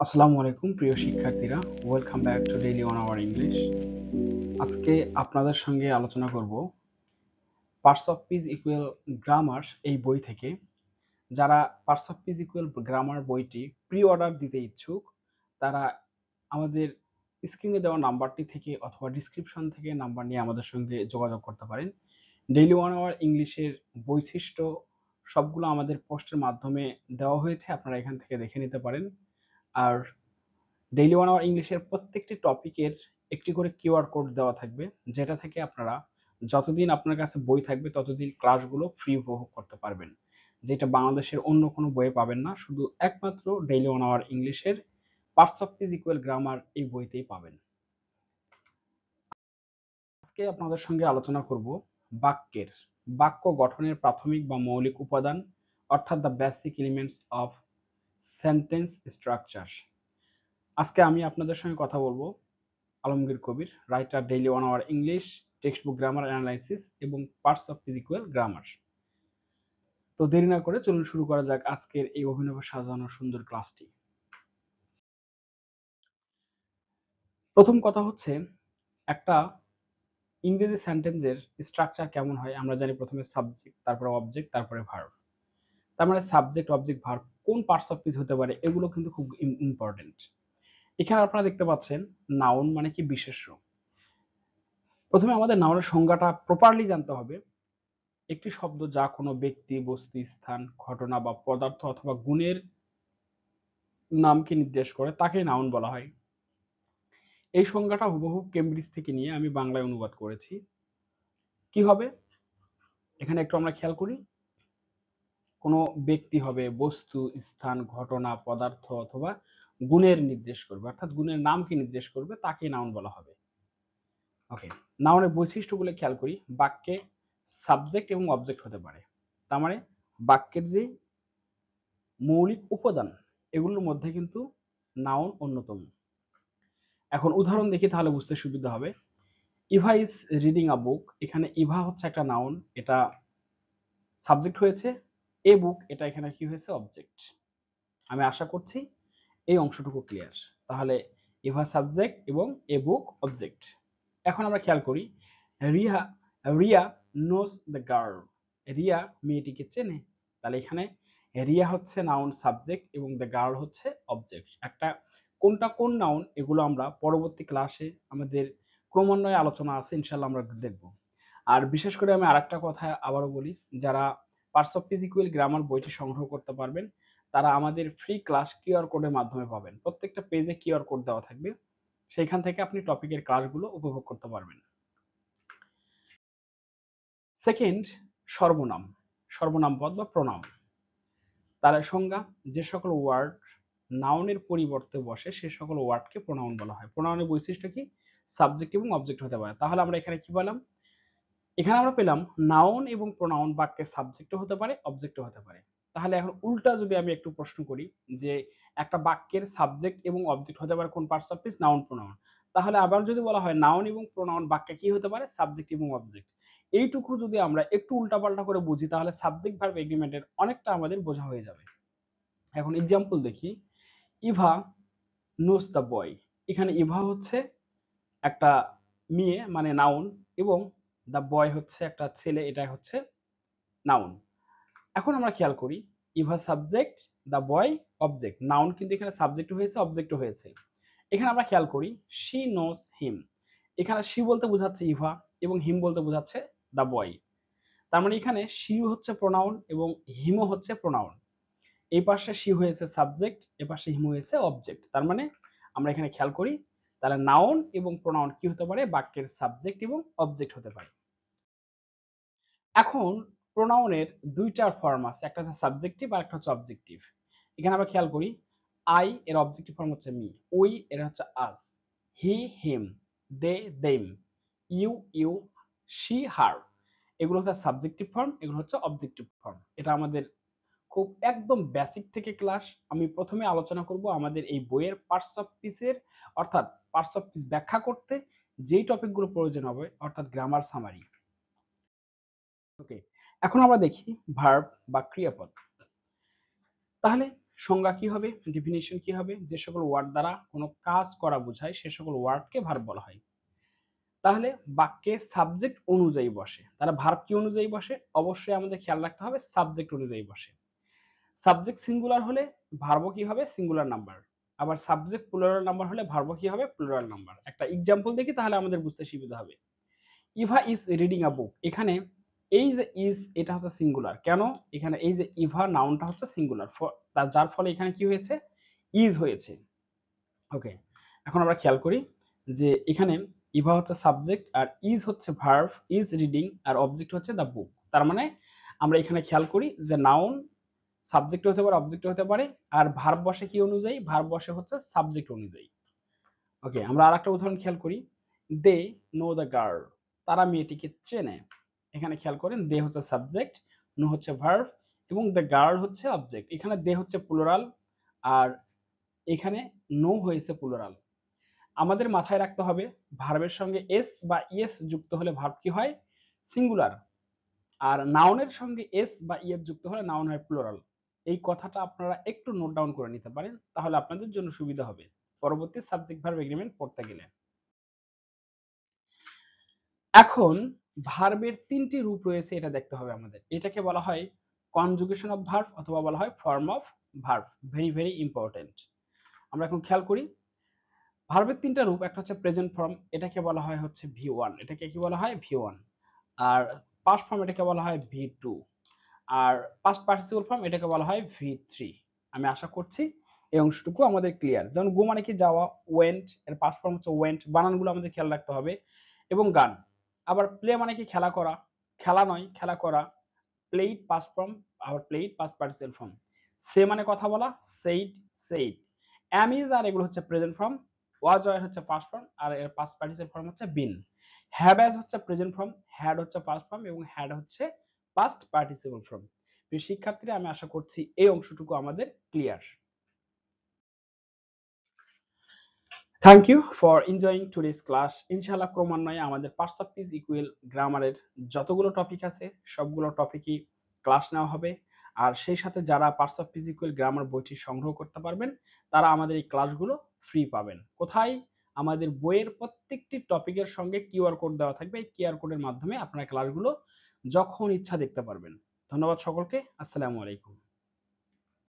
আসসালামু আলাইকুম প্রিয় শিক্ষার্থীরা, welcome back to daily 1 hour English. আজকে আপনাদের সঙ্গে আলোচনা করব parts of speech equal grammar এই বই থেকে। যারা parts of speech equal grammar বইটি প্রি অর্ডার দিতে ইচ্ছুক, তারা আমাদের স্ক্রিনে দেওয়া নাম্বারটি থেকে অথবা ডিসক্রিপশন থেকে নাম্বার নিয়ে আমাদের সঙ্গে যোগাযোগ করতে পারেন। ডেইলি 1 আওয়ার ইংলিশের বৈশিষ্ট্য সবগুলো আমাদের পোস্টের মাধ্যমে দেওয়া হয়েছে, আপনারা এখান থেকে দেখে নিতে পারেন। আর ডেইলি 1 আওয়ার ইংলিশের প্রত্যেকটি টপিকের একটি করে কিউআর কোড দেওয়া থাকবে, যেটা থেকে আপনারা যতদিন আপনার কাছে বই থাকবে ততদিন ক্লাসগুলো ফ্রি উপভোগ করতে পারবেন, যেটা বাংলাদেশের অন্য কোনো বইয়ে পাবেন না, শুধু একমাত্র ডেইলি 1 আওয়ার ইংলিশের parts of speech equal grammar এই বইতেই পাবেন। আজকে আপনাদের সঙ্গে আলোচনা করব বাক্য গঠনের প্রাথমিক বা মৌলিক উপাদান, অর্থাৎ the basic elements of sentence structure. আজকে আমি আপনাদের সঙ্গে কথা বলবো Alamgir Kabir, writer, daily 1 hour English, text book grammar analysis এবং পার্টস অফ ফিজিক্যাল গ্রামার। তো দেরি না করে চলুন শুরু করা যাক আজকের এই অভিনব সাজানো সুন্দর ক্লাসটি। প্রথম কথা হচ্ছে, একটা ইংরেজি সেন্টেন্সের স্ট্রাকচার কেমন হয় আমরা জানি। প্রথমে সাবজেক্ট, তারপরে অবজেক্ট, তারপরে ভার্ব। তার মানে সাবজেক্ট, অবজেক্ট, ভার্ব কোন পার্টস অফ স্পিচ হতে পারে, এগুলো কিন্তু খুব ইম্পর্টেন্ট। এখানে আপনারা দেখতে পাচ্ছেন নাউন মানে কি বিশেষ্য। প্রথমে আমাদের নাউনের সংজ্ঞাটা প্রপারলি জানতে হবে। একটি শব্দ যা কোনো ব্যক্তি, বস্তু, স্থান, ঘটনা বা পদার্থ অথবা গুণের নামকে নির্দেশ করে তাকে নাউন বলা হয়। এই সংজ্ঞাটা হুবহু কেমব্রিজ থেকে নিয়ে আমি বাংলায় অনুবাদ করেছি। কি হবে এখানে একটু আমরা খেয়াল করি। কোনো ব্যক্তি হবে, বস্তু, স্থান, ঘটনা, পদার্থ অথবা গুণের নির্দেশ করবে, অর্থাৎ গুণের নামকে নির্দেশ করবে, তাকে নাউন বলা হবে। ওকে, নাউনের বৈশিষ্ট্যগুলো খেয়াল করি। বাক্যে সাবজেক্ট এবং অবজেক্ট হতে পারে। তার মানে বাক্যের যে মৌলিক উপাদান এগুলোর মধ্যে কিন্তু নাউন অন্যতম। এখন উদাহরণ দেখি তাহলে বুঝতে সুবিধা হবে। ইভা ইজ রিডিং আ বুক, এখানে ইভা হচ্ছে একটা নাউন, এটা সাবজেক্ট হয়েছে। এ বুক, এটা এখানে কি হয়েছে, অবজেক্ট। আমি আশা করছি এই অংশটুকু ক্লিয়ার। তাহলে ইভা সাবজেক্ট এবং এ বুক অবজেক্ট। এখন আমরা খেয়াল করি, Riya Riya knows the girl, Riya মেয়েটিকে চেনে। তাহলে এখানে রিয়া হচ্ছে নাউন সাবজেক্ট এবং দ্য গার্ল হচ্ছে অবজেক্ট। একটা কোনটা কোন নাউন এগুলো আমরা পরবর্তী ক্লাসে আমাদের ক্রমান্বয়ে আলোচনা আছে, ইনশাল্লাহ আমরা দেখব। আর বিশেষ করে আমি আরেকটা কথা আবারও বলি, যারা পার্টস অফ ফিজিক্যাল গ্রামার বইটি সংগ্রহ করতে পারবেন তারা আমাদের ফ্রি ক্লাস কিউআর কোডের মাধ্যমে পাবেন। প্রত্যেকটা পেজে কিউআর কোড দেওয়া থাকবে, সেইখান থেকে আপনি টপিকের ক্লাসগুলো উপভোগ করতে পারবেন। সেকেন্ড, সর্বনাম, সর্বনাম পদ বা প্রোনাউন। তার সংজ্ঞা, যে সকল ওয়ার্ড নাউনের পরিবর্তে বসে সে সকল ওয়ার্ডকে প্রোনাউন বলা হয়। প্রোনাউনের বৈশিষ্ট্য কি, সাবজেক্ট এবং অবজেক্ট হতে পারে। তাহলে আমরা এখানে কি পেলাম, এখানে আমরা পেলাম নাউন এবং প্রোনাউন বাক্যের সাবজেক্টও হতে পারে, অবজেক্টও হতে পারে। তাহলে এখন উল্টা যদি আমি একটু প্রশ্ন করি যে একটা বাক্যের সাবজেক্ট এবং অবজেক্ট হতে পারে কোন parts of speech, noun, pronoun. তাহলে আবার যদি বলা হয় নাউন এবং প্রোনাউন বাক্যে কি হতে পারে, সাবজেক্ট এবং অবজেক্ট। এইটুকু যদি আমরা একটু উল্টাপাল্টা করে বুঝি তাহলে সাবজেক্ট ভার্ব এগ্রিমেন্টের অনেকটা আমাদের বোঝা হয়ে যাবে। এখন এক্সাম্পল দেখি। ইভা নোস দ্য বয়, এখানে ইভা হচ্ছে একটা মেয়ে মানে নাউন এবং দ্য বয় হচ্ছে একটা ছেলে, এটা হচ্ছে নাউন। এখন আমরা খেয়াল করি, Eva subject, the boy object. Noun কিন্তু এখানে সাবজেক্ট হয়েছে, অবজেক্ট হয়েছে। এখানে আমরা খেয়াল করি, শি নোস হিম, এখানে শি বলতে বোঝাচ্ছে ইভা এবং হিম বলতে বোঝাচ্ছে দ্য বয়। তার মানে এখানে শি হচ্ছে প্রোনাউন এবং হিমও হচ্ছে প্রোনাউন। এই পাশে শি হয়েছে সাবজেক্ট, এ পাশে হিম হয়েছে অবজেক্ট। তার মানে আমরা এখানে খেয়াল করি, তাহলে নাউন এবং প্রোনাউন কি হতে পারে, বাক্যের সাবজেক্ট এবং অবজেক্ট হতে পারে। এখন প্রোনাউনের দুইটা ফর্ম আছে, একটা হচ্ছে সাবজেক্টিভ আর একটা হচ্ছে অবজেক্টিভ। এখানে আমরা খেয়াল করি, আই এর অবজেক্টিভ ফর্ম হচ্ছে মি, উই এর হচ্ছে us, he him, they them, you you, she her. এগুলো হচ্ছে সাবজেক্টিভ ফর্ম, এগুলো হচ্ছে অবজেক্টিভ ফর্ম। এটা আমাদের খুব একদম বেসিক থেকে ক্লাস। আমি প্রথমে আলোচনা করব আমাদের এই বইয়ের পার্টস অফ স্পিচের, অর্থাৎ পার্টস অফ স্পিচ ব্যাখ্যা করতে যেই টপিকগুলো প্রয়োজন হবে, অর্থাৎ গ্রামার সামারি। ওকে, এখন আমরা দেখি ভার্ব বা ক্রিয়াপদ। তাহলে সংজ্ঞা কি হবে, ডেফিনিশন কি হবে, যে সকল ওয়ার্ড দ্বারা কোনো কাজ করা বোঝায় সে সকল ওয়ার্ডকে ভার্ব বলা হয়। তাহলে বাক্যে সাবজেক্ট অনুযায়ী বসে, তাহলে ভার্ব কি অনুযায়ী বসে, অবশ্যই আমাদের খেয়াল রাখতে হবে সাবজেক্ট অনুযায়ী বসে। সাবজেক্ট সিঙ্গুলার হলে ভার্ব কি হবে, সিঙ্গুলার নাম্বার। আবার সাবজেক্ট প্লুরাল নাম্বার হলে ভার্ব কি হবে, প্লুরাল নাম্বার। একটা এক্সাম্পল দেখি তাহলে আমাদের বুঝতে সুবিধা হবে। ইভা ইজ রিডিং আ বুক, এখানে এই যে ইজ এটা হচ্ছে সিঙ্গুলার, কেন, এখানে এই যে ইভা নাউনটা হচ্ছে সিঙ্গুলার, যার ফলে এখানে কি হয়েছে, ইজ হয়েছে। ওকে, এখন আমরা খেয়াল করি যে এখানে ইভা হচ্ছে সাবজেক্ট আর ইজ হচ্ছে ভার্ব, ইজ রিডিং আর অবজেক্ট হচ্ছে দ্য বুক। তার মানে আমরা এখানে খেয়াল করি যে নাউন সাবজেক্ট হতে পারে, অবজেক্ট হতে পারে, আর ভার্ব বসে কি অনুযায়ী, ভার্ব বসে হচ্ছে সাবজেক্ট অনুযায়ী। ওকে, আমরা আরেকটা উদাহরণ খেয়াল করি, দে নো দ্য গার্ল, তারা মেয়েটিকে চেনে। এখানে খেয়াল করেন দে হচ্ছে সাবজেক্ট, নো হচ্ছে ভার্ব এবং দ্য গার্ল হচ্ছে অবজেক্ট। এখানে দে হচ্ছে প্লুরাল আর এখানে নো হয়েছে প্লুরাল। আমাদের মাথায় রাখতে হবে ভার্বের সঙ্গে এস বা ইএস যুক্ত হলে ভার্ব কি হয়, সিঙ্গুলার, আর নাউনের সঙ্গে এস বা ইএস যুক্ত হলে নাউন হয় প্লুরাল। এই কথাটা আপনারা একটু নোট ডাউন করে নিতে পারেন, তাহলে আপনাদের জন্য সুবিধা হবে পরবর্তী সাবজেক্ট ভার্ব এগ্রিমেন্ট পড়তে গেলে। এখন ভার্বের তিনটি রূপ রয়েছে এটা দেখতে হবে আমাদের। এটাকে বলা হয় কনজুগেশন অফ ভার্ব অথবা বলা হয় form of verb. Very very important. আমরা এখন খেয়াল করি ভার্বের তিনটা রূপ, একটা হচ্ছে প্রেজেন্ট ফর্ম, এটাকে বলা হয় হচ্ছে ভি1, এটাকে কি বলা হয় ভি1। আর পাস্ট ফর্ম এটাকে বলা হয় ভি2, আর পাস্ট পার্টিসিপল ফর্ম এটাকে বলা হয় ভি3। আমি আশা করছি এই অংশটুকু আমাদের ক্লিয়ার। যেমন গো মানে কি যাওয়া, ওয়েন্ট এর পাস্ট ফর্ম হচ্ছে ওয়েন্ট, বানানগুলো আমাদের খেয়াল রাখতে হবে, এবং গান। আবার প্লে মানে কি খেলা করা, খেলা নয় খেলা করা, প্লেইড পাস্ট ফর্ম, আবার প্লেইড পাস্ট পার্টিসিপল ফর্ম। সে মানে কথা বলা, said said. Am is are এগুলো হচ্ছে প্রেজেন্ট ফর্ম, ওয়াজ ওয়ার হচ্ছে পাস্ট ফর্ম আর এর পাস্ট পার্টিসিপল ফর্ম হচ্ছে বিন। হ্যাভ হ্যাজ হচ্ছে প্রেজেন্ট ফর্ম, হ্যাড হচ্ছে পাস্ট ফর্ম এবং হ্যাড হচ্ছে পাস্ট পার্টিসিপল ফর্ম। প্রিয় শিক্ষার্থীরা, আমি আশা করছি এই অংশটুকু আমাদের clear. Thank you for enjoying today's class. ইনশাআল্লাহ ক্রমান্বয়ে আমাদের পার্টস অফ স্পিচ ইকুয়াল গ্রামারের যতগুলো টপিক আছে সবগুলো টপিকই ক্লাস নেওয়া হবে। আর সেই সাথে যারা parts of speech equal grammar বইটি সংগ্রহ করতে পারবেন তারা আমাদের এই ক্লাসগুলো ফ্রি পাবেন। কোথায়, আমাদের বইয়ের প্রত্যেকটি টপিকের সঙ্গে কিউআর কোড দেওয়া থাকবে, এই কিউআর কোডের মাধ্যমে আপনারা ক্লাসগুলো যখন ইচ্ছা দেখতে পারবেন। ধন্যবাদ সকলকে, আসসালামু আলাইকুম।